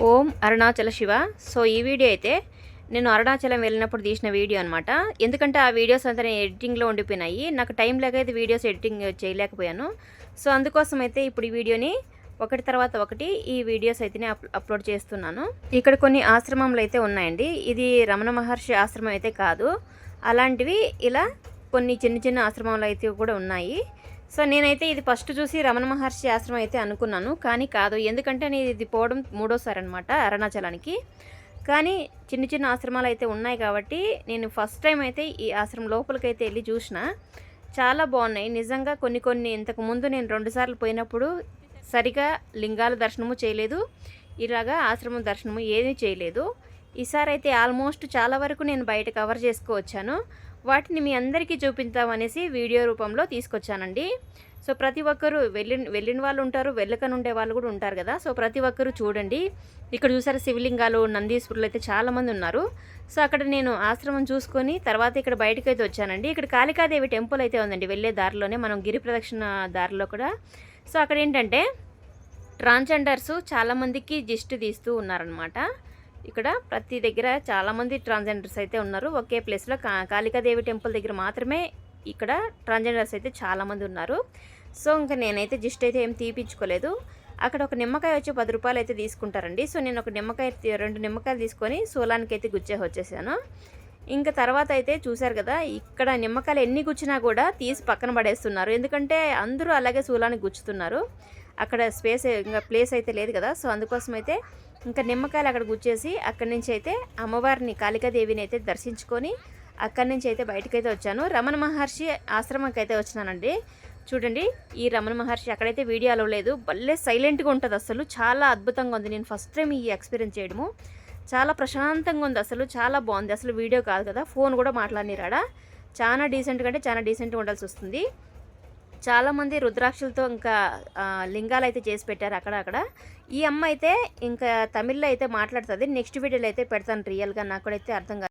ఓం Arunachal Shiva. So ఈ video అయితే నేను అరుణాచలం వెళ్ళినప్పుడు తీసిన వీడియో అనమాట. ఎందుకంటే ఆ వీడియోస్ అంతా నేను ఎడిటింగ్లో ఉండిపోయినాయి. నాకు టైం లేక అయితే వీడియోస్ ఎడిటింగ్ చేయలేకపోయాను. సో అందుకోసం అయితే ఇప్పుడు ఈ వీడియోని ఒకటి తర్వాత ఒకటి ఈ వీడియోస్ అయితేనే అప్లోడ్ చేస్తున్నాను. ఇక్కడ కొన్ని ఆశ్రమంలు అయితే ఉన్నాయండి. ఇది రమణ మహర్షి ఆశ్రమం అయితే కాదు. అలాంటివి ఇలా కొన్ని చిన్న చిన్న ఆశ్రమాలు అయితే కూడా ఉన్నాయి. సో నేనైతే ఇది ఫస్ట్ చూసి రమణ మహర్షి ఆశ్రమం అయితే అనుకున్నాను, కానీ కాదు. ఎందుకంటే నేను ఇది పోవడం మూడోసారి అనమాట అరుణాచలానికి. కానీ చిన్న చిన్న ఆశ్రమాలు అయితే ఉన్నాయి కాబట్టి నేను ఫస్ట్ టైం అయితే ఈ ఆశ్రమం లోపలికైతే వెళ్ళి చూసిన. చాలా బాగున్నాయి నిజంగా. కొన్ని ఇంతకుముందు నేను 2 సార్లు పోయినప్పుడు సరిగా లింగాల దర్శనము చేయలేదు, ఇలాగా ఆశ్రమం దర్శనము ఏమీ చేయలేదు. ఈసారి అయితే ఆల్మోస్ట్ చాలా వరకు నేను బయట కవర్ చేసుకువచ్చాను. వాటిని మీ అందరికీ చూపిద్దామనేసి వీడియో రూపంలో తీసుకొచ్చానండి. సో ప్రతి ఒక్కరూ వెళ్ళిన వాళ్ళు ఉంటారు, వెళ్ళకని ఉండే వాళ్ళు కూడా ఉంటారు కదా. సో ప్రతి ఒక్కరూ చూడండి. ఇక్కడ చూసారు శివలింగాలు, నందీశ్వరులు అయితే చాలామంది ఉన్నారు. సో అక్కడ నేను ఆశ్రమం చూసుకొని తర్వాత ఇక్కడ బయటకు అయితే వచ్చానండి. ఇక్కడ కాళికాదేవి టెంపుల్ అయితే ఉందండి వెళ్ళే దారిలోనే, మనం గిరి ప్రదక్షిణ దారిలో కూడా. సో అక్కడ ఏంటంటే ట్రాన్స్జెండర్స్ చాలామందికి దిష్టి తీస్తూ ఉన్నారనమాట. ఇక్కడ ప్రతి దగ్గర చాలామంది ట్రాన్స్జెండర్స్ అయితే ఉన్నారు. ఒకే ప్లేస్లో కాళికాదేవి టెంపుల్ దగ్గర మాత్రమే ఇక్కడ ట్రాన్స్జెండర్స్ అయితే చాలామంది ఉన్నారు. సో ఇంకా నేనైతే జిస్ట్ అయితే ఏం తీపించుకోలేదు. అక్కడ ఒక నిమ్మకాయ వచ్చి 10 రూపాయలు అయితే తీసుకుంటారండి. సో నేను ఒక నిమ్మకాయ 2 నిమ్మకాయలు తీసుకొని సూలానికి అయితే గుచ్చేసి వచ్చేసాను. ఇంకా తర్వాత అయితే చూశారు కదా, ఇక్కడ నిమ్మకాయలు ఎన్ని గుచ్చినా కూడా తీసి పక్కన పడేస్తున్నారు. ఎందుకంటే అందరూ అలాగే సూలానికి గుచ్చుతున్నారు. అక్కడ ఇంకా ప్లేస్ అయితే లేదు కదా. సో అందుకోసం అయితే ఇంకా నిమ్మకాయలు అక్కడ గుచ్చేసి అక్కడి నుంచి అయితే అమ్మవారిని కాళికాదేవిని అయితే దర్శించుకొని అక్కడి నుంచి అయితే బయటకైతే వచ్చాను. రమణ మహర్షి ఆశ్రమంకి అయితే వచ్చినానండి. చూడండి, ఈ రమణ మహర్షి అక్కడైతే వీడియో అలవ్ లేదు. భలే సైలెంట్గా ఉంటుంది అసలు. చాలా అద్భుతంగా ఉంది. నేను ఫస్ట్ టైం ఈ ఎక్స్పీరియన్స్ చేయడము. చాలా ప్రశాంతంగా ఉంది అసలు. చాలా బాగుంది అసలు. వీడియో కాదు కదా, ఫోన్ కూడా మాట్లాడినారాడా. చాలా డీసెంట్గా అంటే చాలా డీసెంట్గా ఉండాల్సి వస్తుంది. చాలామంది రుద్రాక్షలతో ఇంకా లింగాలు అయితే చేసి పెట్టారు అక్కడ. ఈ అమ్మ అయితే ఇంకా తమిళ్లో అయితే మాట్లాడుతుంది. నెక్స్ట్ వీడియోలో అయితే పెడతాను రియల్గా. నాకు కూడా అయితే అర్థం కాదు.